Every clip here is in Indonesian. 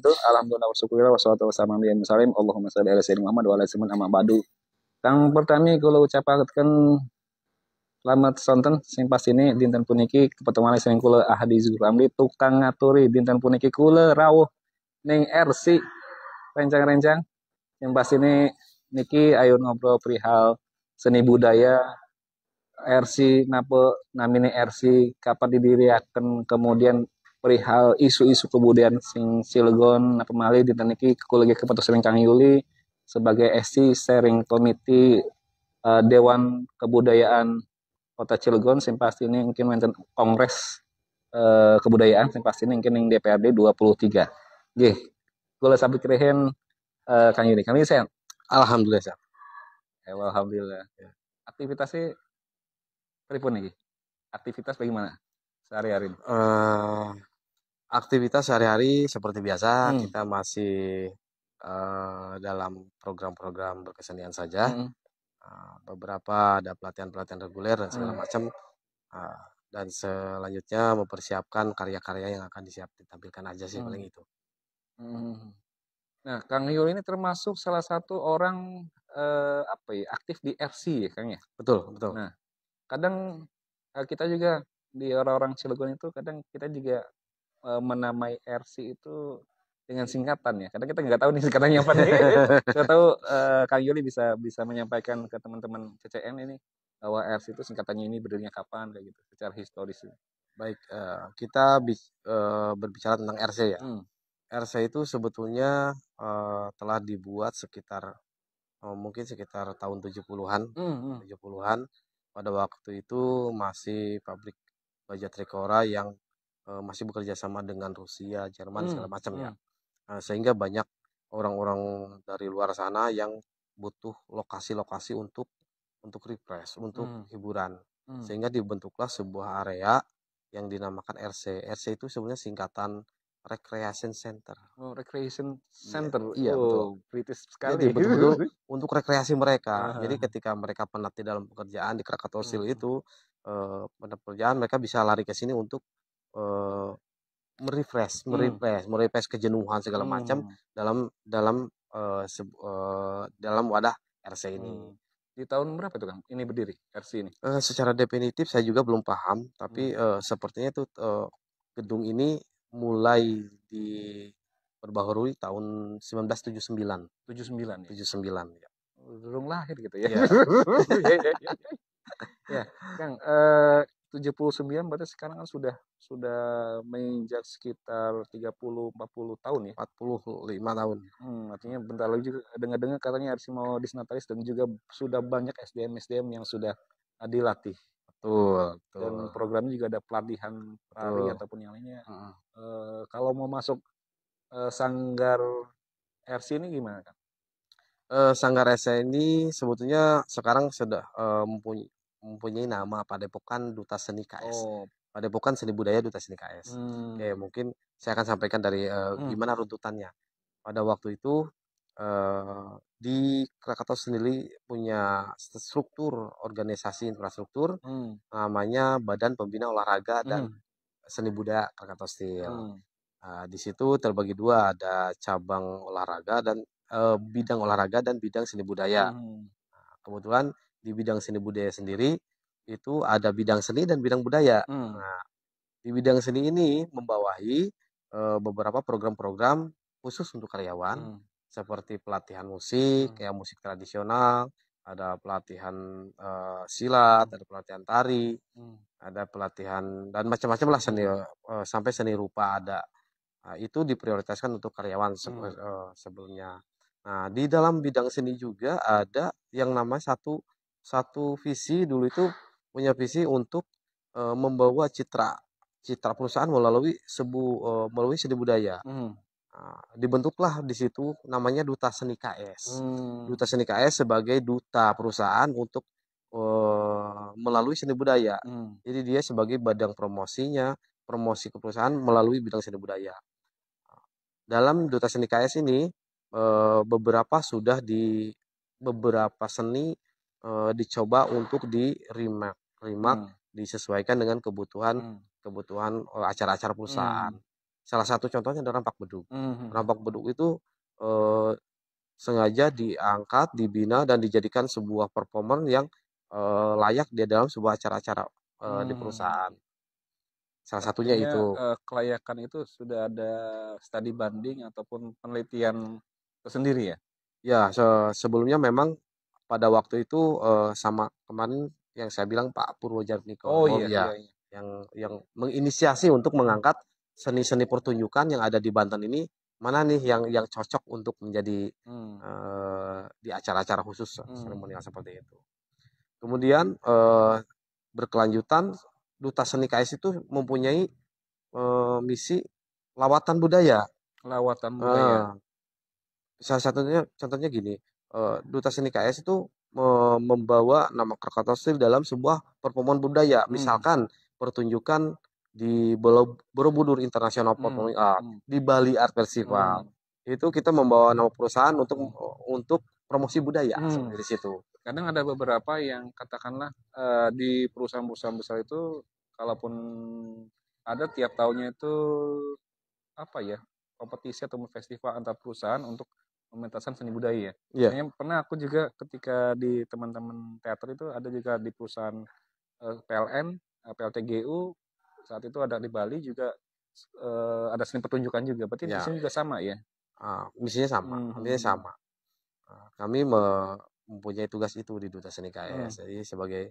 wabarakatuh. Alhamdulillah wasyukurillah wassalatu wassalamu ala Muhammad. Allahumma shalli ala sayyidina Muhammad wa ala sayyidina amma ba'du. Kang pertami kula ucapaken selamat sonten sing pastine dinten puniki kepetuan sing kula Ahdi Zuramli tukang ngaturi dinten puniki kula rawuh ning RC rencang-rencang yang pastine niki ayo ngobrol perihal seni budaya RC napa namine RC kapan didiriaken kemudian perihal isu-isu kebudayaan sing Cilegon napa malih dinten niki kula ge keputusan Kang Yuli sebagai SC Sharing Committee Dewan Kebudayaan Kota Cilegon sing pasti ini mungkin wonten kongres kebudayaan sing pasti ini mungkin ning DPRD 23. Nggih. Kula sabit krehen Kang Yuli. Kami sehat. Alhamdulillah, Sir. Alhamdulillah. Aktivitasnya pripun niki? Aktivitas bagaimana sehari-hari ini? Aktivitas sehari-hari seperti biasa, kita masih dalam program-program berkesenian saja. Beberapa ada pelatihan-pelatihan reguler dan segala macam. Dan selanjutnya mempersiapkan karya-karya yang akan ditampilkan aja sih paling itu. Nah, Kang Yul ini termasuk salah satu orang aktif di RC ya, Kang ya? Betul, betul. Nah, kadang kita juga di orang-orang Cilegon itu kadang kita juga menamai RC itu dengan singkatan ya. Kadang kita nggak tahu nih singkatannya apa nih. Saya tahu Kang Yuli bisa menyampaikan ke teman-teman CCM ini bahwa RC itu singkatannya ini berdirinya kapan kayak gitu secara historis. Baik, kita berbicara tentang RC ya. RC itu sebetulnya telah dibuat sekitar mungkin sekitar tahun 70-an. 70-an. Pada waktu itu masih pabrik baja Trikora yang masih bekerja sama dengan Rusia, Jerman segala macam ya. Sehingga banyak orang-orang dari luar sana yang butuh lokasi-lokasi untuk refresh, untuk hiburan. Sehingga dibentuklah sebuah area yang dinamakan RC. RC itu sebenarnya singkatan Recreation Center. Oh, Recreation Center. Iya, betul. British sekali. Jadi betul-betul untuk rekreasi mereka. Jadi ketika mereka penat di dalam pekerjaan di Krakatau Steel itu, pada pekerjaan mereka bisa lari ke sini untuk merefresh kejenuhan segala macam dalam wadah RC ini. Di tahun berapa itu Kang? Ini berdiri RC ini? Secara definitif saya juga belum paham, tapi sepertinya itu gedung ini mulai diperbaharui tahun 1979. 79 ya? 79 ya. Belum lahir gitu ya. Iya. Ya, Kang, 79 berarti sekarang kan sudah menginjak sekitar 30-40 tahun ya? 45 tahun. Artinya bentar lagi juga dengar-dengar katanya RC mau disnatalis dan juga sudah banyak SDM yang sudah dilatih. Betul. Dan programnya juga ada pelatihan tari ataupun yang lainnya. Kalau mau masuk sanggar RC ini gimana kan? Sanggar RC ini sebetulnya sekarang sudah mempunyai nama Padepokan Duta Seni KS. Padepokan Seni Budaya Duta Seni KS. Oke, mungkin saya akan sampaikan dari gimana runtutannya. Pada waktu itu di Krakatau sendiri punya struktur organisasi infrastruktur namanya Badan Pembina Olahraga dan Seni Budaya Krakatau Steel. Di situ terbagi dua, ada cabang olahraga dan bidang olahraga dan bidang seni budaya. Kebetulan di bidang seni budaya sendiri itu ada bidang seni dan bidang budaya. Nah, di bidang seni ini membawahi beberapa program-program khusus untuk karyawan. Seperti pelatihan musik, kayak musik tradisional, ada pelatihan silat, ada pelatihan tari, ada pelatihan dan macam-macam lah seni, sampai seni rupa ada. Nah, itu diprioritaskan untuk karyawan sebelumnya. Nah, di dalam bidang seni juga ada yang namanya satu visi dulu itu punya visi untuk membawa citra perusahaan melalui seni budaya. Dibentuklah di situ namanya Duta Seni KS. Duta Seni KS sebagai duta perusahaan untuk melalui seni budaya. Jadi dia sebagai badan promosinya, promosi ke perusahaan melalui bidang seni budaya. Dalam Duta Seni KS ini beberapa seni dicoba untuk di remake disesuaikan dengan kebutuhan acara-acara perusahaan. Salah satu contohnya adalah rampak beduk. Rampak beduk itu sengaja diangkat, dibina dan dijadikan sebuah performer yang layak di dalam sebuah acara-acara di perusahaan. Salah satunya itu. Kelayakan itu sudah ada studi banding ataupun penelitian tersendiri ya? Ya, sebelumnya memang pada waktu itu sama kemarin yang saya bilang Pak Purwojatmiko. Oh iya. Yang menginisiasi untuk mengangkat seni-seni pertunjukan yang ada di Banten ini, mana nih yang cocok untuk menjadi di acara-acara khusus seremonial seperti itu. Kemudian berkelanjutan Duta Seni KS itu mempunyai misi lawatan budaya. Lawatan budaya. Salah satunya contohnya gini, Duta Seni KS itu membawa nama Krakatau Steel dalam sebuah performa budaya. Misalkan pertunjukan di Borobudur International Performing Art, di Bali Art Festival. Itu kita membawa nama perusahaan untuk promosi budaya di situ. Kadang ada beberapa yang katakanlah di perusahaan-perusahaan besar itu, kalaupun ada tiap tahunnya itu apa ya, kompetisi atau festival antar perusahaan untuk mementaskan seni budaya. Misalnya pernah aku juga ketika di teman-teman teater itu ada juga di perusahaan PLN, PLTGU, saat itu ada di Bali juga ada seni pertunjukan juga. Berarti di sini juga sama ya? Misinya sama. Kami mempunyai tugas itu di Duta Seni KS. Jadi sebagai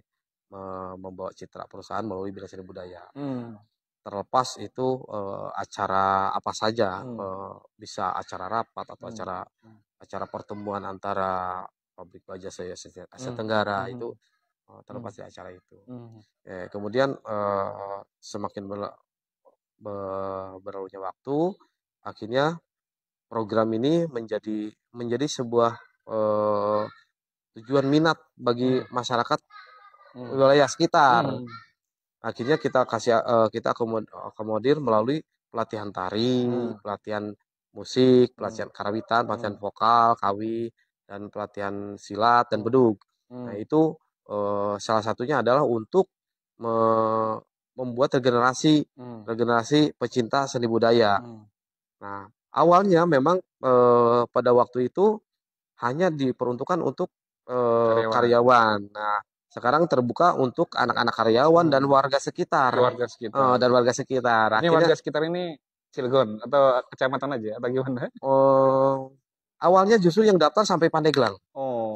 membawa citra perusahaan melalui bidang seni budaya. Terlepas itu acara apa saja, bisa acara rapat atau acara pertemuan antara pabrik baja Asia Tenggara itu terlepas dari acara itu. Kemudian semakin berlalunya waktu, akhirnya program ini menjadi sebuah tujuan minat bagi masyarakat wilayah sekitar. Akhirnya kita akomodir melalui pelatihan tari, pelatihan musik, pelatihan karawitan, pelatihan vokal, kawi, dan pelatihan silat dan bedug. Nah itu salah satunya adalah untuk membuat regenerasi pecinta seni budaya. Nah awalnya memang pada waktu itu hanya diperuntukkan untuk karyawan. Nah sekarang terbuka untuk anak-anak karyawan dan warga sekitar. Dan warga sekitar. Ini warga sekitar ini Cilegon atau kecamatan aja atau gimana? Awalnya justru yang daftar sampai Pandeglang.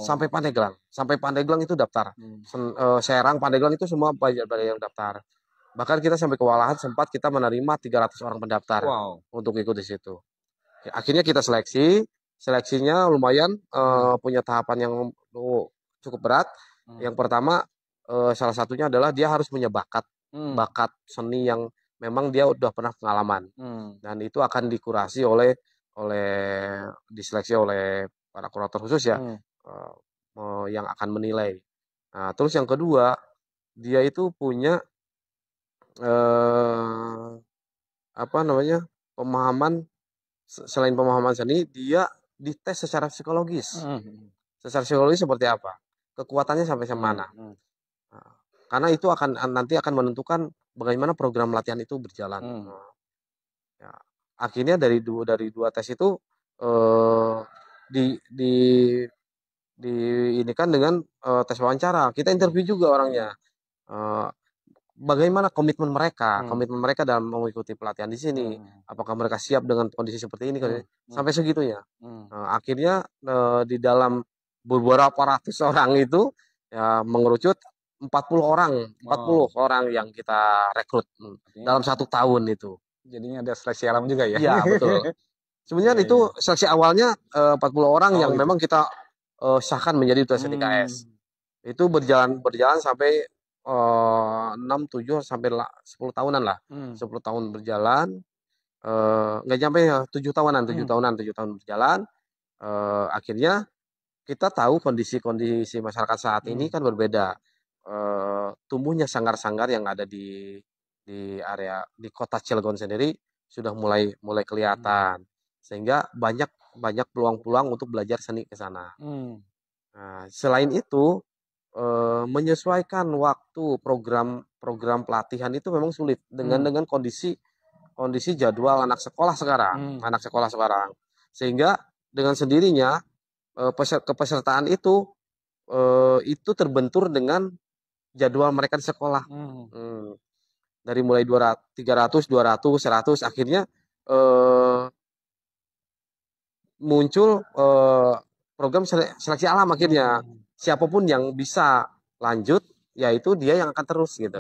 Sampai Pandeglang itu daftar. Serang, Pandeglang itu semua banyak yang daftar. Bahkan kita sampai kewalahan sempat kita menerima 300 orang pendaftar untuk ikut di situ. Akhirnya kita seleksinya lumayan punya tahapan yang cukup berat. Yang pertama salah satunya adalah dia harus punya bakat seni yang memang dia udah pernah pengalaman, dan itu akan dikurasi diseleksi oleh para kurator khusus ya, yang akan menilai. Nah terus yang kedua, dia itu punya pemahaman, selain pemahaman seni, dia dites secara psikologis. Secara psikologis seperti apa? Kekuatannya sampai mana. Karena itu nanti akan menentukan bagaimana program latihan itu berjalan. Akhirnya dari dua tes itu ini kan dengan tes wawancara. Kita interview juga orangnya. Bagaimana komitmen mereka dalam mengikuti pelatihan di sini. Apakah mereka siap dengan kondisi seperti ini? Sampai segitunya. Akhirnya di dalam beberapa ratus orang itu ya mengerucut 40 orang yang kita rekrut dalam 1 tahun itu. Jadinya ada seleksi alam juga ya? Iya betul. Sebenarnya itu seleksi awalnya 40 orang yang memang kita sahkan menjadi Duta Seni KS. Itu berjalan sampai 6-7 sampai 10 tahunan lah. 10 tahun berjalan, nggak sampai 7 tahunan berjalan. Akhirnya kita tahu kondisi masyarakat saat ini kan berbeda. Tumbuhnya sanggar-sanggar yang ada di area di kota Cilegon sendiri sudah mulai kelihatan, sehingga banyak peluang-peluang untuk belajar seni ke sana. Nah, selain itu menyesuaikan waktu program pelatihan itu memang sulit dengan kondisi kondisi jadwal anak sekolah sekarang. Sehingga dengan sendirinya kepesertaan itu terbentur dengan jadwal mereka di sekolah. Dari mulai 300, 200, 100, akhirnya muncul program seleksi alam akhirnya. Siapapun yang bisa lanjut, yaitu dia yang akan terus gitu.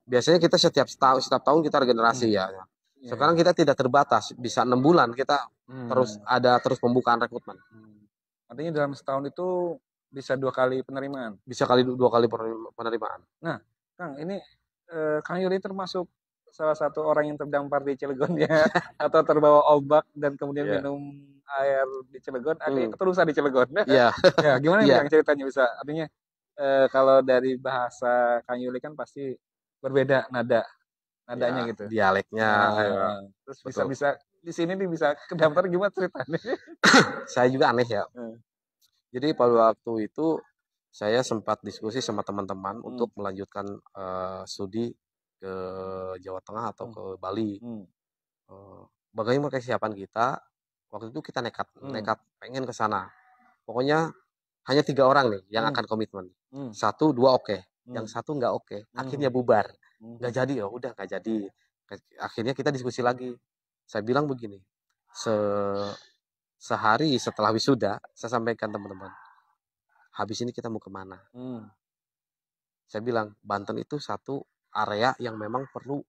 Biasanya kita setiap tahun kita regenerasi ya. Sekarang kita tidak terbatas, bisa 6 bulan kita terus pembukaan rekrutmen. Artinya dalam setahun itu bisa 2 kali penerimaan. Bisa 2 kali penerimaan. Nah, Kang, ini Kang Yuli termasuk salah satu orang yang terdampar di Cilegon ya, atau terbawa ombak dan kemudian minum air di Cilegon, akhirnya keterusan di Cilegon. Iya. Ya, gimana Kang ceritanya bisa? Artinya kalau dari bahasa Kang Yuli kan pasti berbeda nadanya gitu. Dialeknya. Terus bisa di sini nih bisa kedampar gimana ceritanya? Saya juga aneh ya. Jadi pada waktu itu saya sempat diskusi sama teman-teman untuk melanjutkan studi ke Jawa Tengah atau ke Bali. Bagaimana kesiapan kita? Waktu itu kita nekat pengen ke sana. Pokoknya hanya 3 orang nih yang akan komitmen. 1, 2 oke. Yang 1 nggak oke. Akhirnya bubar. Nggak jadi, udah nggak jadi. Akhirnya kita diskusi lagi. Saya bilang begini, sehari setelah wisuda, saya sampaikan teman-teman, habis ini kita mau kemana? Saya bilang, Banten itu satu area yang memang perlu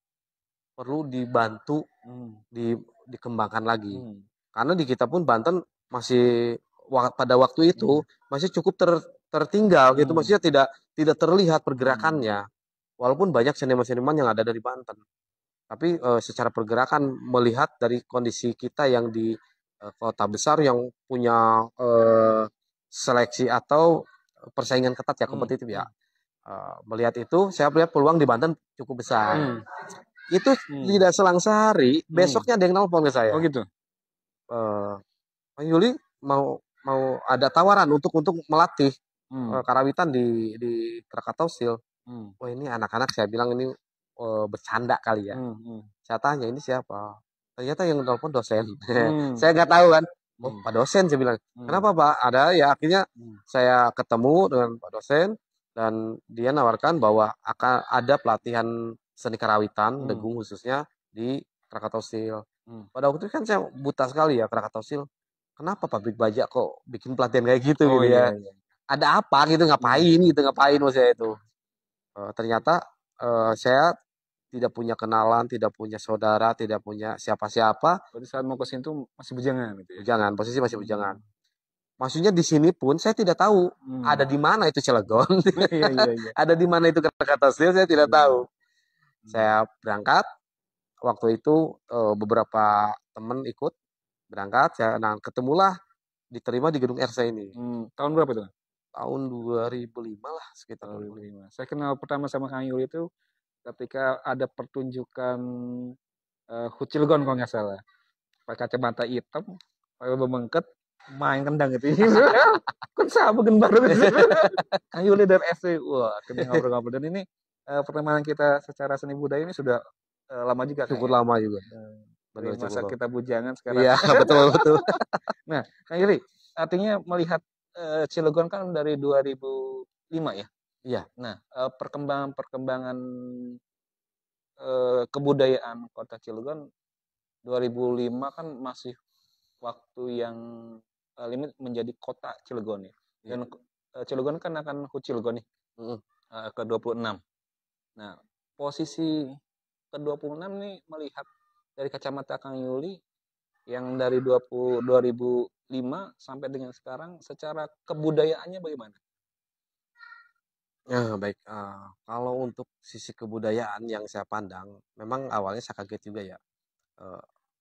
dibantu, dikembangkan lagi. Karena di kita pun Banten masih pada waktu itu masih cukup tertinggal gitu, maksudnya tidak terlihat pergerakannya. Walaupun banyak seniman-seniman yang ada dari Banten. Tapi secara pergerakan melihat dari kondisi kita yang di kota besar yang punya seleksi atau persaingan ketat ya, kompetitif ya. Melihat itu, saya melihat peluang di Banten cukup besar. Itu tidak selang sehari, besoknya ada yang nelfon ke saya. Oh gitu. Pak Yuli mau ada tawaran untuk melatih karawitan di Krakatau Steel. Wah, ini anak-anak, saya bilang ini bercanda kali ya. Saya tanya, ini siapa? Ternyata yang telepon dosen. Saya nggak tahu kan. Oh, Pak dosen, saya bilang. Kenapa Pak? Ada ya, akhirnya saya ketemu dengan Pak dosen dan dia nawarkan bahwa akan ada pelatihan seni karawitan, degung khususnya di Krakatau Steel. Pada waktu itu kan saya buta sekali ya Krakatau Steel. Kenapa pabrik baja kok bikin pelatihan kayak gitu gitu ya? Iya. Ada apa gitu, ngapain maksudnya itu. Ternyata saya tidak punya kenalan, tidak punya saudara, tidak punya siapa-siapa. Berarti saat mau ke sini tuh masih bujangan gitu ya? Bujangan, posisi masih bujangan. Maksudnya di sini pun saya tidak tahu ada di mana itu Cilegon. Iya. Ada di mana itu Krakatau Steel, saya tidak tahu. Saya berangkat, waktu itu beberapa teman ikut berangkat, ketemulah, diterima di gedung RC ini. Tahun berapa itu? Tahun 2005 lah, sekitar 2005. Saya kenal pertama sama Kang Yuli itu ketika ada pertunjukan HUT Cilegon kalau nggak salah. Pakai kacamata hitam, pakai bemengket, main kendang gitu. Kan sama baru gitu. Kang Yuli dari SD. Wah, kita ngobrol-ngobrol. Dan ini pertemanan kita secara seni budaya ini sudah lama juga. Cukup lama juga. Dari masa kita bujangan sekarang. Iya, betul. Nah, Kang Yuli, artinya melihat Cilegon kan dari 2005 ya? Iya. Nah, perkembangan kebudayaan kota Cilegon 2005 kan masih waktu yang limit menjadi kota Cilegon ya. Dan Cilegon kan akan HUT Cilegon nih. Ke-26. Nah, posisi ke-26 nih melihat dari kacamata Kang Yuli yang dari 2005 sampai dengan sekarang secara kebudayaannya bagaimana? Ya, baik. Kalau untuk sisi kebudayaan yang saya pandang, memang awalnya saya kaget juga ya.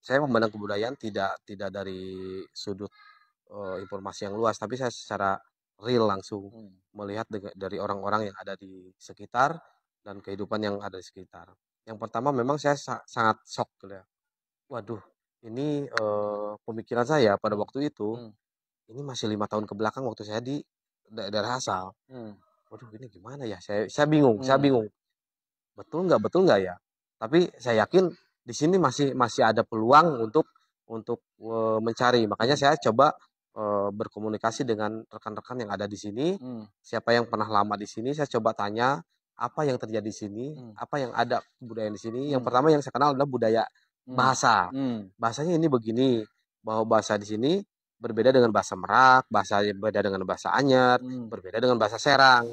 Saya memandang kebudayaan tidak dari sudut informasi yang luas, tapi saya secara real langsung melihat dari orang-orang yang ada di sekitar dan kehidupan yang ada di sekitar. Yang pertama memang saya sangat shock ya. Waduh, ini pemikiran saya pada waktu itu, ini masih 5 tahun ke belakang waktu saya di daerah asal. Waduh, ini gimana ya? Saya bingung. Betul nggak ya? Tapi saya yakin di sini masih ada peluang untuk mencari. Makanya saya coba berkomunikasi dengan rekan-rekan yang ada di sini. Siapa yang pernah lama di sini, saya coba tanya apa yang terjadi di sini, apa yang ada budaya di sini. Yang pertama yang saya kenal adalah budaya bahasa. Bahasanya ini begini, bahwa bahasa di sini berbeda dengan bahasa Merak, bahasa berbeda dengan bahasa Anyar, berbeda dengan bahasa Serang.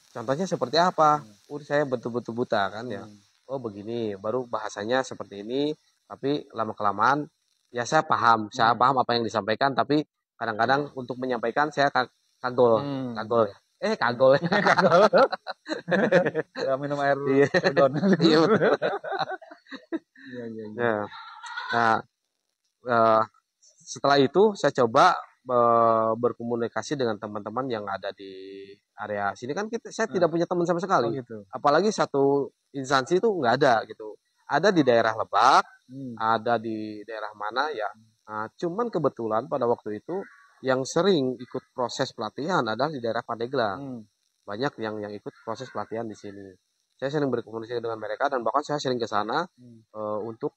Contohnya seperti apa? Saya betul-betul buta kan ya. Oh begini, baru bahasanya seperti ini, tapi lama-kelamaan ya saya paham apa yang disampaikan, tapi kadang-kadang untuk menyampaikan saya kagol, kagol. Kagol. Kagol. Ya, minum air Cilegon. Iya. Iya. Nah, setelah itu saya coba berkomunikasi dengan teman-teman yang ada di area sini kan saya tidak punya teman sama sekali. Gitu. Apalagi satu instansi itu nggak ada gitu. Ada di daerah Lebak, ada di daerah mana ya. Nah, cuman kebetulan pada waktu itu yang sering ikut proses pelatihan adalah di daerah Pandeglang. Banyak yang ikut proses pelatihan di sini. Saya sering berkomunikasi dengan mereka dan bahkan saya sering ke sana untuk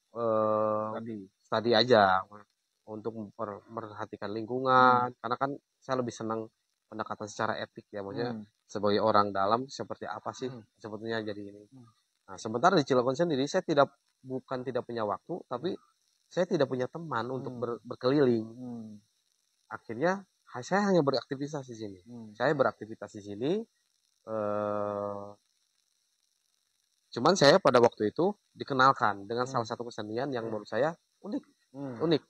studi aja, untuk memperhatikan lingkungan, karena kan saya lebih senang pendekatan secara etik ya, maksudnya sebagai orang dalam seperti apa sih sebetulnya jadi ini. Nah, sementara di Cilegon sendiri saya bukan tidak punya waktu, tapi saya tidak punya teman untuk berkeliling. Akhirnya saya hanya beraktivitas di sini. Saya beraktivitas di sini. Cuman saya pada waktu itu dikenalkan dengan salah satu kesenian yang menurut saya unik.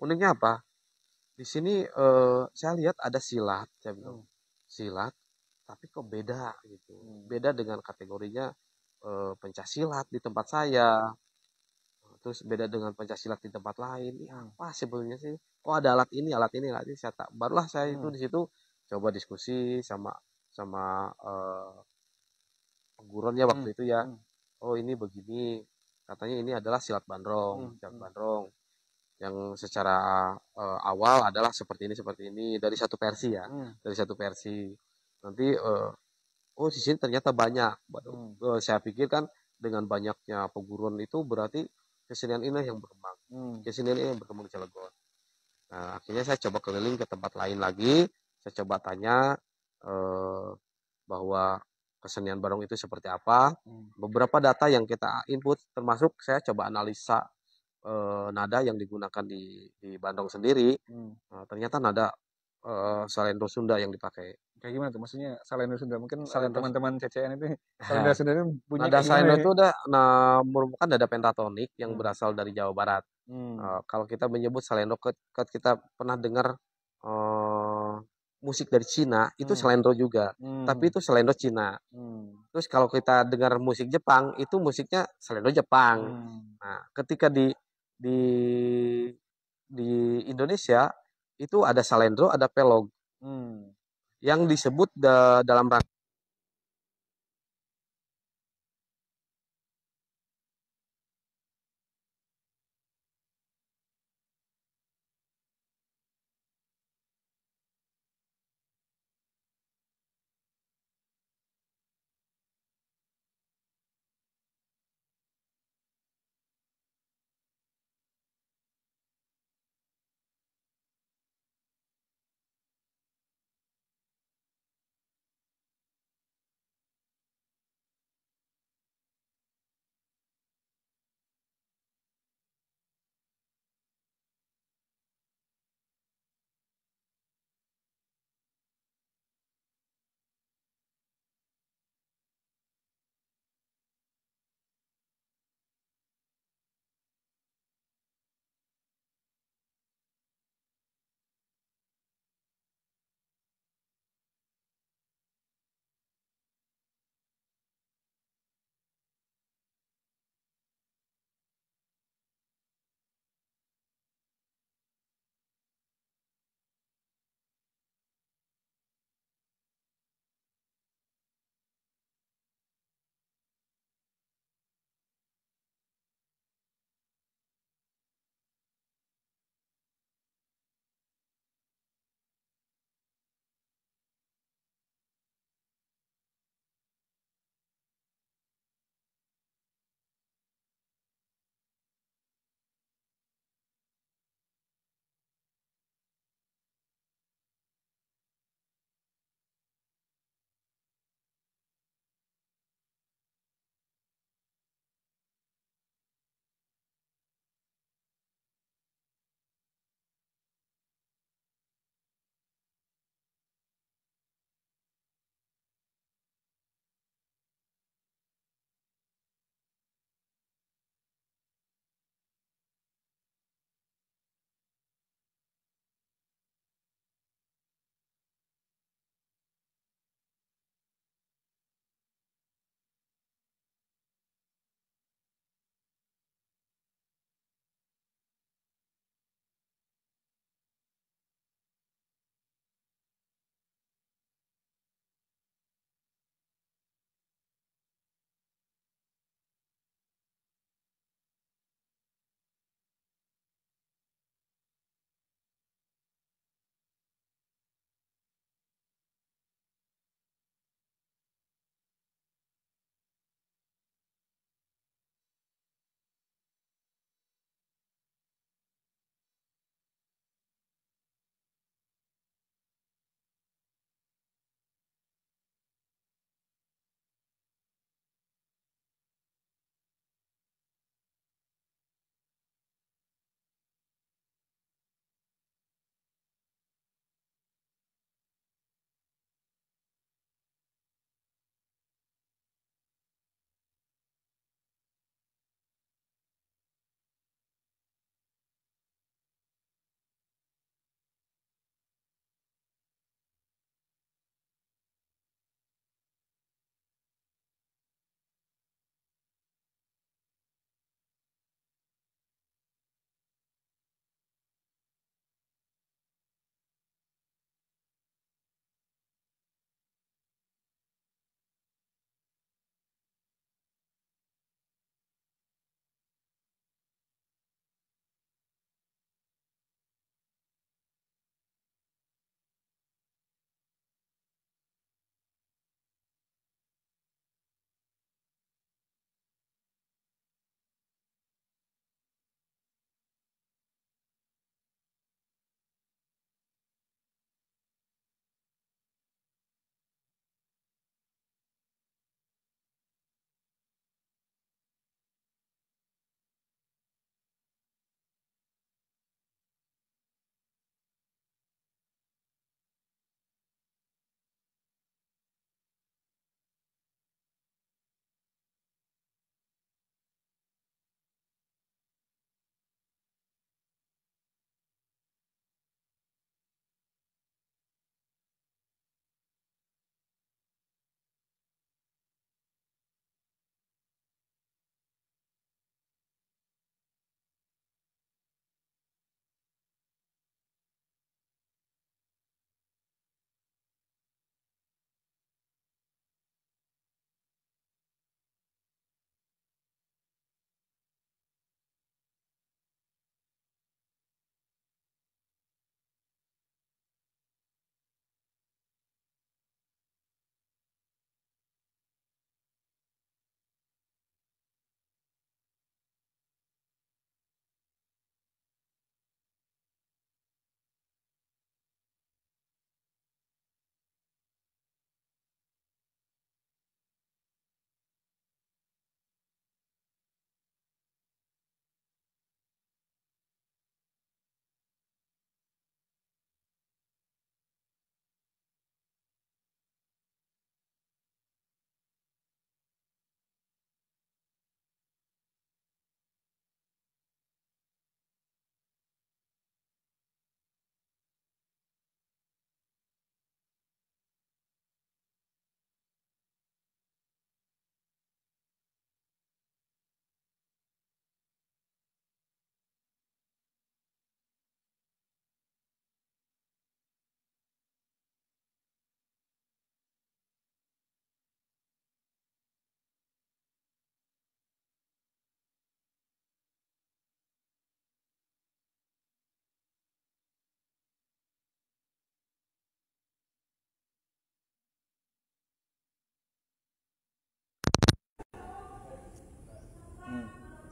Uniknya apa? Di sini saya lihat ada silat, saya bilang silat, tapi kok beda gitu. Beda dengan kategorinya pencaksilat di tempat saya. Terus beda dengan pencaksilat di tempat lain. Apa sebenarnya sih? Oh ada alat ini. Saya tak. Barulah saya itu di situ coba diskusi sama gurunya waktu itu ya. Oh ini begini. Katanya ini adalah silat bandrong. Yang secara awal adalah seperti ini dari satu versi ya. Dari satu versi. Nanti oh di sini ternyata banyak. Saya pikir kan dengan banyaknya perguruan itu berarti kesenian ini yang berkembang. Kesenian ini yang berkembang di Cilegon. Nah, akhirnya saya coba keliling ke tempat lain lagi. Saya coba tanya bahwa kesenian barong itu seperti apa. Beberapa data yang kita input termasuk saya coba analisa nada yang digunakan di Bandung sendiri. Ternyata nada Salendro Sunda yang dipakai. Kayak gimana tuh? Maksudnya Salendro Sunda? Mungkin teman-teman CCM itu Salendro Sunda itu bunyinya nada kayak Salendro gimana? itu merupakan nada pentatonik yang berasal dari Jawa Barat. Kalau kita menyebut Salendro, kita pernah dengar musik dari Cina, itu Salendro juga. Tapi itu Salendro Cina. Terus kalau kita dengar musik Jepang, itu musiknya Salendro Jepang. Nah, ketika di Indonesia itu ada Salendro, ada Pelog. Yang disebut dalam rangka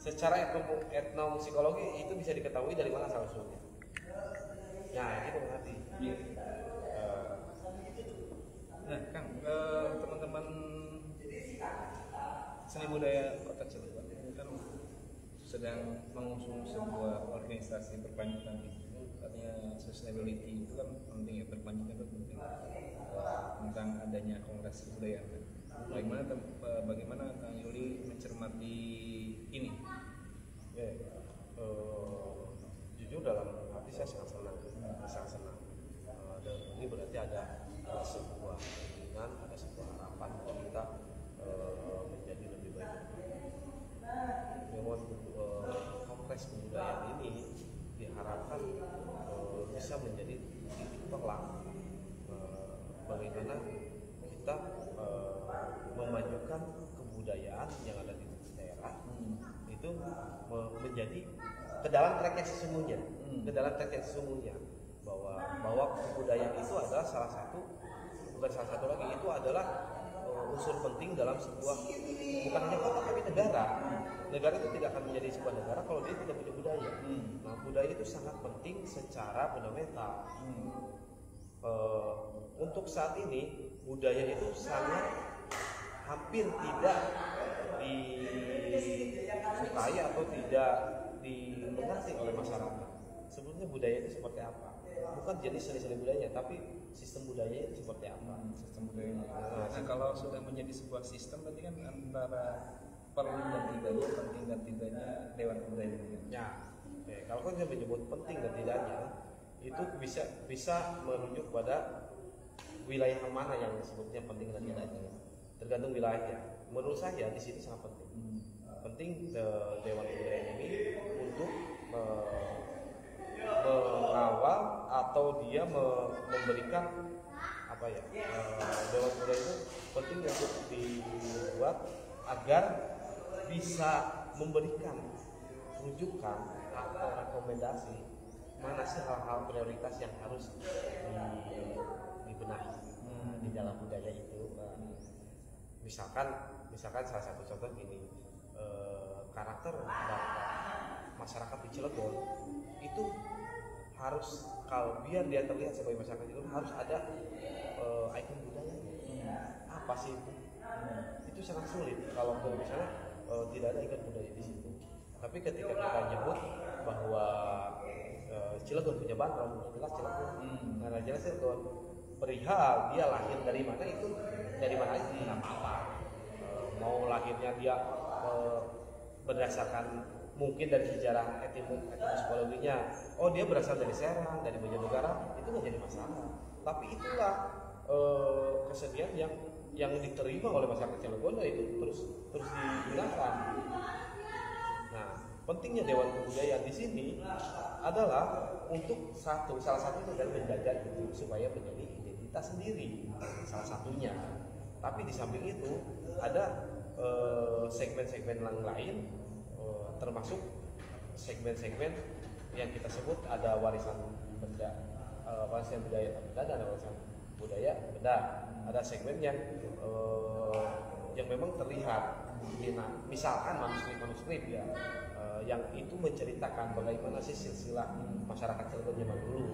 secara etnomusikologi itu bisa diketahui dari mana asal usulnya. Nah, gitu berarti. Nah, Kang, teman-teman seni budaya Kota Cilegon ini kan sedang mengusung sebuah organisasi berkelanjutan itu, artinya sustainability itu kan penting ya, berkelanjutan itu penting tentang adanya kongres kebudayaan. Bagaimana Kang Yuli mencermati ini? Jujur dalam hati saya sangat senang. Dan ini berarti ada sebuah keinginan, ada sebuah harapan bahwa kita menjadi lebih baik. Memang kongres kebudayaan ini diharapkan bisa menjadi titik tolak bagaimana kita memajukan kebudayaan yang ada di daerah itu menjadi ke dalam track yang sesungguhnya, bahwa kebudayaan itu adalah bukan salah satu lagi, itu adalah unsur penting dalam sebuah, bukan hanya kota tapi negara. Negara itu tidak akan menjadi sebuah negara kalau dia tidak punya budaya. Nah, budaya itu sangat penting secara fundamental. Untuk saat ini budaya itu sangat hampir tidak disukai atau tidak dimengerti oleh masyarakat. Sebetulnya budaya itu seperti apa? Bukan jenis seni budayanya, tapi sistem budaya itu seperti apa? Sistem budayanya. Nah, kalau sudah menjadi sebuah sistem, berarti kan antara perlu dan tidaknya, penting dan tidaknya Dewan Kebudayaan. Ya, kalau kita menyebut penting dan tidaknya, itu bisa merujuk pada wilayah mana yang sebutnya penting dan tidaknya. Tergantung wilayahnya. Menurut saya di sini sangat penting. Penting Dewan Kebudayaan ini untuk mengawal atau dia memberikan apa ya, Dewan Kebudayaan itu penting untuk dibuat agar bisa memberikan rujukan atau rekomendasi mana sih hal-hal prioritas yang harus dibenahi di dalam budaya itu. Misalkan salah satu contoh gini, karakter masyarakat di Cilegon itu harus, kalau biar dia terlihat sebagai masyarakat itu harus ada ikon budayanya. Apa sih itu? Itu sangat sulit kalau misalnya tidak ada ikon budaya di situ. Tapi ketika kita nyebut bahwa Cilegon punya bandrong, jelas Cilegon. Karena jelas Cilegon, perihal dia lahir dari mana itu dari mana aja tidak apa-apa. Mau lahirnya dia berdasarkan mungkin dari sejarah etnomusikologinya, oh dia berasal dari Serang, dari Bojonegara, itu nggak jadi masalah. Tapi itulah kesedihan yang diterima oleh masyarakat Cilegon, itu terus digunakan. Nah, pentingnya Dewan Kebudayaan di sini adalah untuk salah satu itu adalah menjaga itu supaya menjadi identitas sendiri, salah satunya. Tapi di samping itu ada segmen-segmen lain, termasuk segmen-segmen yang kita sebut ada warisan budaya benda dan warisan budaya benda. Ada segmen yang memang terlihat, misalkan manuskrip ya, yang itu menceritakan bagaimana sih silsilah masyarakat Cilegon zaman dulu.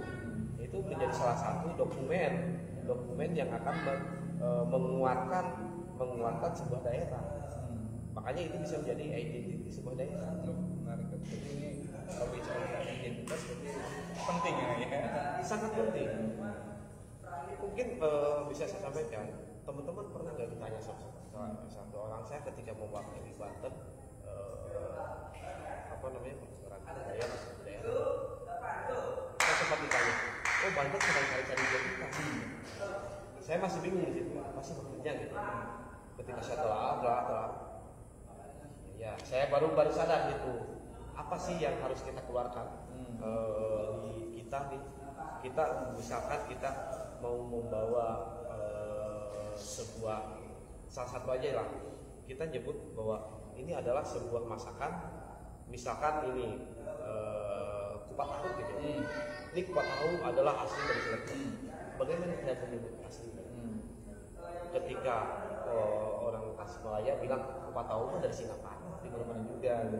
Itu menjadi salah satu dokumen yang akan menguatkan sebuah daerah. Makanya itu bisa menjadi identitas sebuah daerah. Menarik. Jadi ini kalau bicara tentang identitas berarti penting ya. Sangat penting. Mungkin bisa saya sampaikan, teman-teman pernah nggak ditanya satu orang, saya ketika mewakili Banten pergerakan budaya saya sempat ditanya, oh Banten sedang cari-cari identitas. Saya masih bingung di situ, apa sih maksudnya gitu. Ketika saya telah ya saya baru sadar gitu, apa sih yang harus kita keluarkan di kita misalkan kita mau membawa sebuah, salah satu aja lah, kita nyebut bahwa ini adalah sebuah masakan, misalkan ini kupat tahu gitu. Ini kupat tahu adalah asli dari Cilegon. Bagaimana kita menyebut asli? Ketika orang Tasikmalaya bilang kupat tahu dari Singaparna, mana mana juga gitu.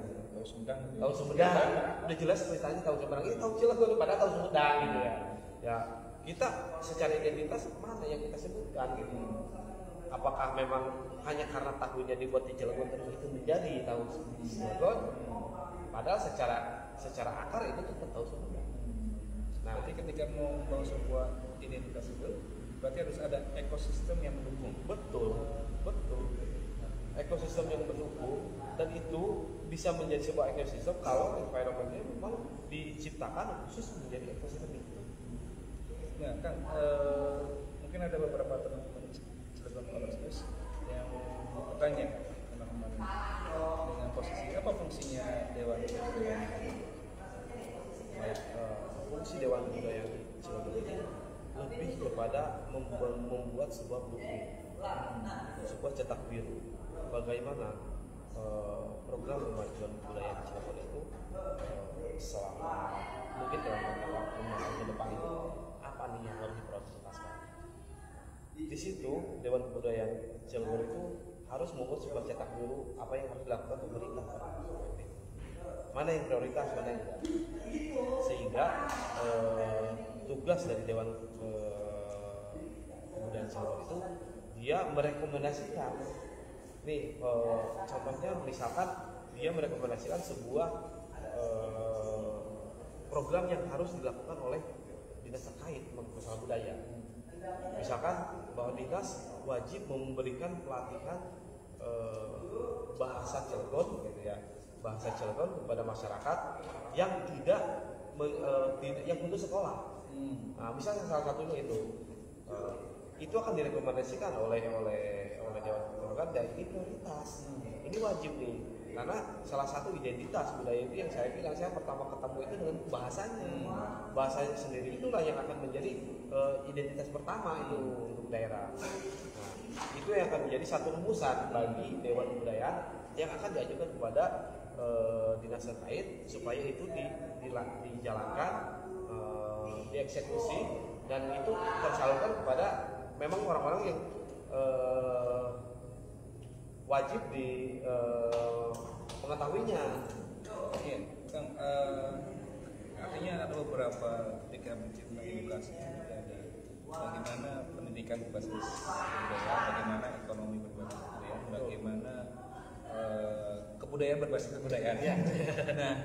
Tahu Sumedang udah jelas ceritanya tahu Sumedang ini tahu jelas pada tahu Sumedang gitu ya. Ya kita secara identitas mana yang kita sebutkan gitu. Apakah memang hanya karena tahunya dibuat di Cilegon terus itu menjadi tahu Cilegon? Padahal secara akar itu tetap tahu Sumedang. Nah, berarti ketika mau membawa sebuah identitas itu, berarti harus ada ekosistem yang mendukung. Betul. Ekosistem yang mendukung, dan itu bisa menjadi sebuah ekosistem kalau environment-nya memang diciptakan khusus menjadi ekosistem itu. Nah, kan mungkin ada beberapa teman-teman Cilegon Colors yang bertanya teman-teman dengan posisi apa fungsinya Dewan Kebudayaan? Fungsi Dewan Kebudayaan Cilegon ini lebih kepada membuat sebuah blueprint, sebuah cetak biru bagaimana program kemajuan kebudayaan Cilegon itu selama mungkin dalam jangka waktu 5 tahun ke depan itu apa nih yang harus diprioritaskan. Di situ Dewan Kebudayaan Cilegon itu harus membuat sebuah cetak biru apa yang harus dilakukan pemerintah, mana yang prioritas, mana yang tidak, sehingga tugas dari Dewan Kebudayaan Cilegon itu dia merekomendasikan nih, contohnya misalkan dia merekomendasikan sebuah program yang harus dilakukan oleh dinas terkait masalah budaya. Misalkan bahwa dinas wajib memberikan pelatihan bahasa Cilegon gitu ya, bahasa Cilegon kepada masyarakat yang tidak yang putus sekolah. Nah, misalnya salah satunya itu akan direkomendasikan oleh Dewan Kebudayaan, dan ini prioritas, ini wajib nih, karena salah satu identitas budaya itu yang saya bilang, saya pertama ketemu itu dengan bahasanya. Bahasanya sendiri itulah yang akan menjadi identitas pertama itu untuk daerah. Nah, itu yang akan menjadi satu rumusan bagi Dewan Kebudayaan yang akan diajukan kepada dinas terkait supaya itu dijalankan, dieksekusi, dan itu tersalurkan kepada memang orang-orang yang wajib di mengetahuinya. Iya, Kang. Artinya ada beberapa ketika menciptakan edukasi dari bagaimana pendidikan berbasis budaya, bagaimana ekonomi berbasis budaya, bagaimana kebudayaan berbasis kebudayaan. Ya. Nah,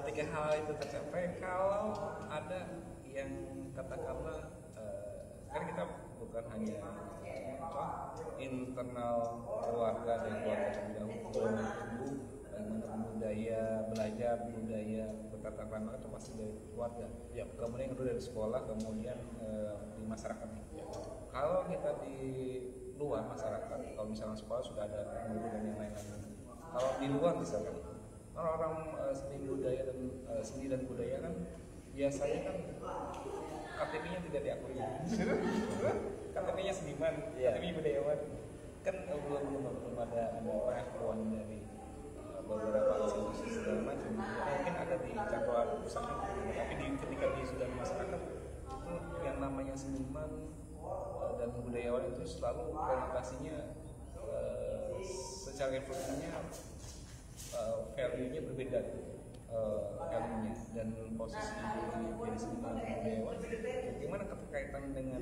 ketika hal itu tercapai, kalau ada yang katakanlah kan kita bukan hanya internal keluarga dan keluarga terlebih dahulu, tumbuh bagaimana budaya belajar, budaya bertata krama itu pasti dari keluarga. Ya, kemudian itu dari sekolah, kemudian di masyarakat. Ya. Kalau kita di luar masyarakat, kalau misalnya sekolah sudah ada guru dan yang lain-lain. Kalau di luar misalkan orang-orang seni budaya dan seni dan budaya kan biasanya kan KTP-nya tidak diakui. KTP-nya seniman, KTP-nya budayawan. Kan belum ada pengakuan dari beberapa institusi segala macam. Mungkin ada di catatan pusat, tapi ketika sudah di masyarakat itu yang namanya seniman dan budayawan itu selalu konotasinya secara evolusinya value-nya berbeda. Value-nya dan posisi jadi seniman dan budayawan, bagaimana keterkaitan dengan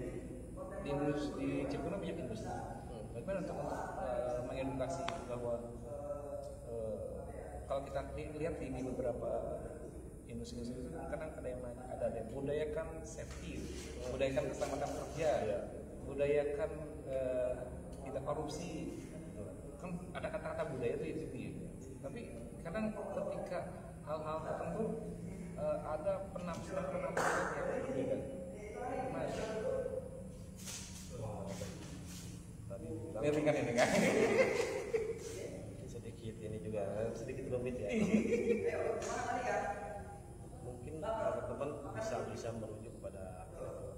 di industri Cilegon banyak industri, bagaimana untuk mengedukasi bahwa kalau kita lihat di beberapa industri itu kadang ada yang ada budayakan safety, budayakan keselamatan kerja, budayakan tidak korupsi, kan ada kata-kata budaya itu ya. Tapi kadang ketika hal-hal tertentu ada penafsiran yang berbeda. Nah, ini kan sedikit ini juga sedikit rumit ya. Mungkin teman-teman bisa merujuk kepada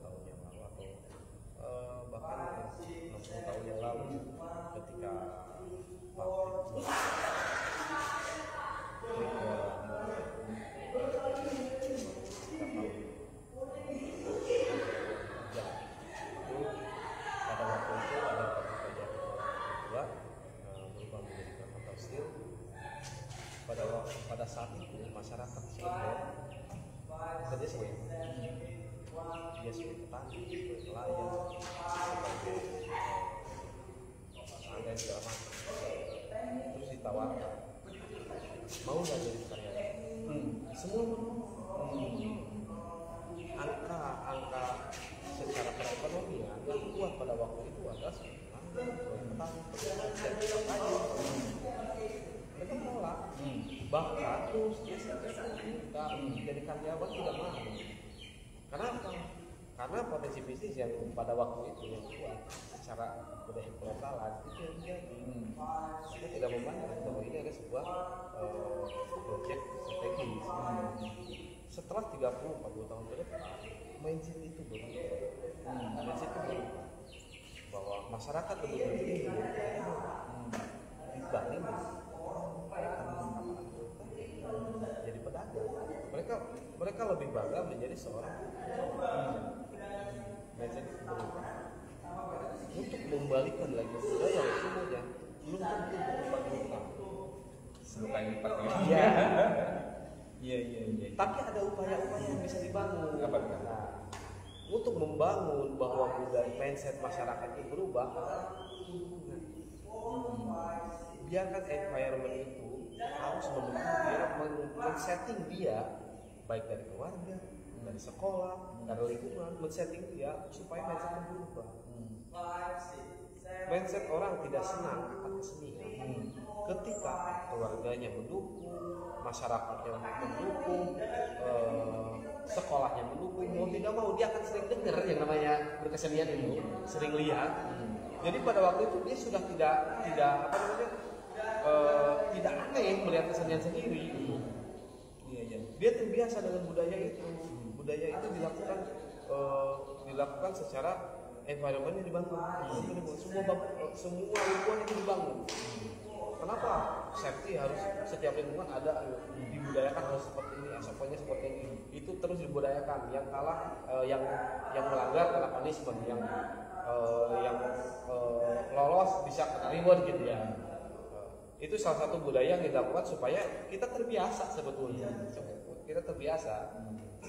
tahun yang lalu atau bahkan 60 tahun yang lalu ketika pabrik pada waktu itu ada pabrik baja kedua dia sebagai petani, sebagai nelayan, sebagai nelayan segala macam, terus ditawarkan mau nggak jadi karyawan, semua angka secara perekonomian yang kuat pada waktu itu adalah mereka menolak, bahkan terus dia jadi karyawan tidak mau. Kenapa? Karena potensi bisnis yang pada waktu itu yang kuat secara budaya pelokalan itu yang jadi kita tidak memandang bahwa ini adalah sebuah proyek strategis. Setelah 30-40 tahun ke depan, mindset itu berubah. Bahwa masyarakat lebih memilih dibanding jadi pedagang. Mereka lebih bangga menjadi seorang mindset itu berubah. Untuk membalikan lagi budaya semuanya belum tentu berubah. Sekali lipat ya. Iya. Tapi ada upaya-upaya yang bisa dibangun. Apa? Untuk membangun bahwa budaya mindset masyarakat itu berubah, biarkan environment itu harus mendukung dia, men-setting dia baik dari keluarga, dari sekolah, dari lingkungan, men-setting dia supaya mindset itu berubah. Mindset orang tidak senang akan kesenian ketika keluarganya mendukung, masyarakatnya mendukung, sekolahnya mendukung, mau tidak mau dia akan sering dengar yang namanya berkesenian itu, sering lihat. Jadi pada waktu itu dia sudah tidak tidak aneh melihat kesenian sendiri. Dia terbiasa dengan budaya itu. Budaya itu dilakukan secara environment yang dibangun. Semua lingkungan itu dibangun. Kenapa safety harus setiap lingkungan ada dibudayakan harus seperti ini, SOP-nya seperti ini. Itu terus dibudayakan. Yang kalah yang melanggar kena punishment, yang lolos bisa kena reward gitu ya. Itu salah satu budaya yang dilakukan supaya kita terbiasa sebetulnya. Kita terbiasa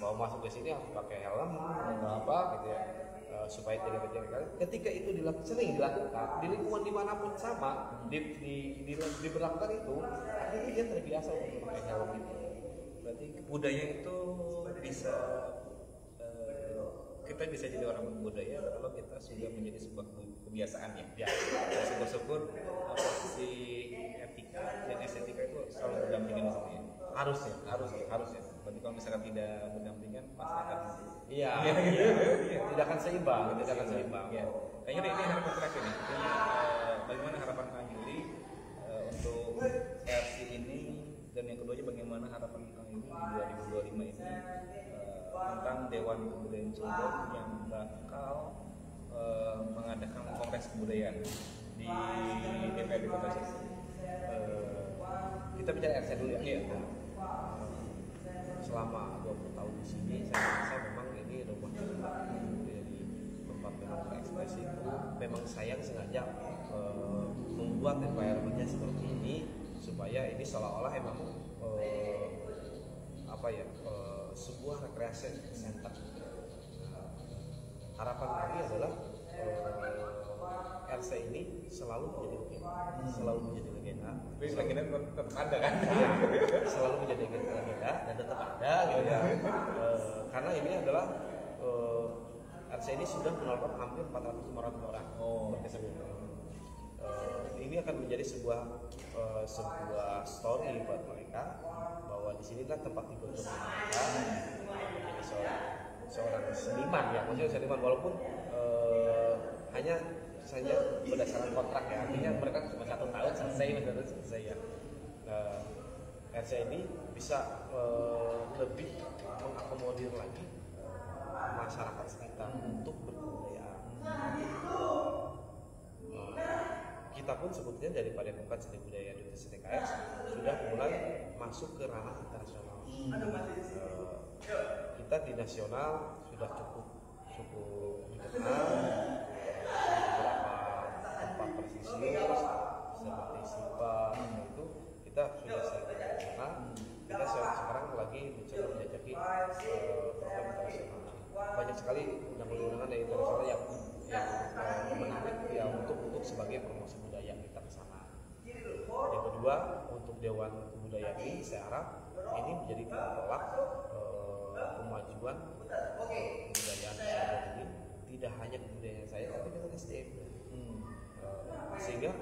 bahwa masuk ke sini harus pakai helm atau apa gitu ya. Supaya tidak terjadi. Ketika itu sering dilakukan di lingkungan dimanapun sama diberlakukan itu, akhirnya dia terbiasa untuk memakai helm itu. Berarti budaya itu bisa kita bisa jadi orang berbudaya kalau kita sudah menjadi sebuah kebiasaan ya. Syukur-syukur si etika dan estetika itu selalu berdampingan di sini. Harusnya. Berarti kalau misalkan tidak berdampingan pasti akan tidak akan seimbang. Ya. Kayaknya ini harapan terakhir nih. Bagaimana harapan Kang Yuli untuk RC ini, dan yang keduanya bagaimana harapan Kang Yuli di 2025 ini tentang Dewan Kebudayaan Cirebon yang bakal mengadakan kongres kebudayaan di DPRD Kota Cirebon. Kita bicara RC dulu ya. Iya. Selama 20 tahun di sini saya rasa memang ini rumah dari tempat memang berekspresi itu memang sayang sengaja membuat environment-nya seperti ini supaya ini seolah-olah memang sebuah rekreasi center. Harapan kami adalah RC ini selalu menjadi legenda, tetap ada kan? Selalu menjadi legenda dan tetap ada gitu ya. Karena ini adalah RC ini sudah menolak hampir 400-500 orang berkesenian. Ini akan menjadi sebuah story buat mereka bahwa di sini kan tempat hiburan mereka menjadi seorang seniman ya, maksudnya seniman walaupun hanya berdasarkan kontrak ya, artinya mereka cuma 1 tahun selesai ya. RC ini bisa lebih mengakomodir lagi masyarakat sekitar untuk berbudaya. Kita pun sebetulnya dari Padepokan Seni Budaya Duta STKS sudah mulai masuk ke ranah internasional. Kita di nasional sudah cukup dikenal, beberapa tempat prestisius seperti SIPA itu kita sudah sering dikenal. Kita sekarang lagi mencoba menjajaki program internasional. Banyak banyak sekali undangan-undangan dari internasional yang menarik ya untuk sebagai promosi budaya kita ke sana. Yang kedua, untuk Dewan Kebudayaan ini saya harap ini menjadi titik tolak kemajuan kebudayaan saya ini, tidak hanya kebudayaan saya tapi dengan SDM. Sehingga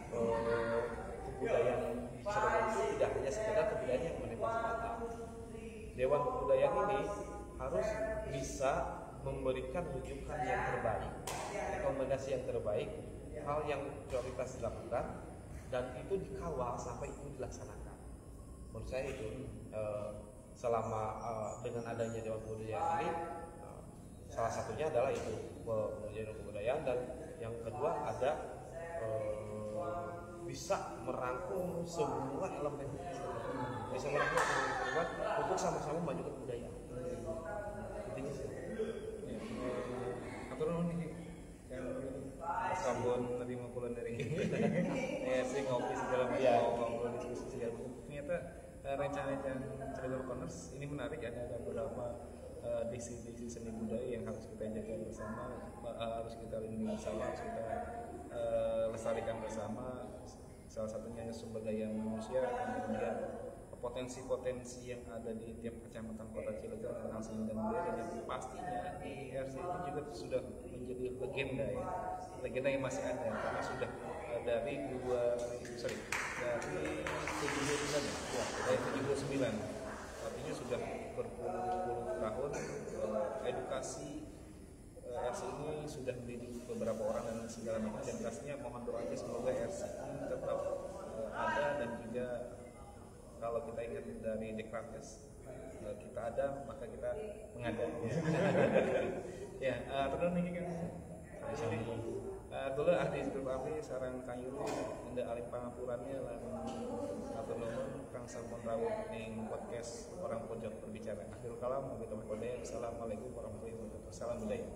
kebudayaan Cirebon tidak hanya sekedar kebudayaan yang menikmati semata. Dewan Kebudayaan ini harus bisa memberikan rujukan yang terbaik, rekomendasi yang terbaik, hal yang prioritas dilakukan, dan itu dikawal sampai itu dilaksanakan. Menurut saya itu selama dengan adanya Dewan Kebudayaan ini, salah satunya adalah itu Dewan Kebudayaan, dan yang kedua ada bisa merangkum semua elemen, bisa merangkum semua untuk sama-sama memajukan budaya. Intinya sih. Atur nuhun nih kan sabun nerima kula dari ya sih ngopi segala macam, ngobrol diskusi segala macam. Ternyata rencana-rencana Cirebon Corners ini menarik ya, ada beberapa diksi-diksi seni budaya yang harus kita jaga bersama, harus kita lindungi bersama, harus kita lestarikan bersama. Salah satunya sumber daya manusia, kemudian potensi-potensi yang ada di tiap kecamatan kota Cilegon tentang seni dan budaya, dan yang pastinya di RC ini juga sudah menjadi legenda ya, legenda yang masih ada karena sudah dari 79 artinya sudah berpuluh-puluh tahun edukasi RC ini sudah mendidik beberapa orang dan segala macam, dan pastinya mohon doanya semoga RC ini tetap ada, dan juga kalau kita ingat dari Dekrantes, kita ada maka kita mengada. Ya, terus nih kan dulu ahli grup abdi sarang kayuli anda alih pangapurannya lan atau nomor kang sampun rawuh ning podcast orang pojok berbicara. Akhirul kalam, wabillahi taufiq. Assalamualaikum warahmatullahi wabarakatuh. Salam budaya.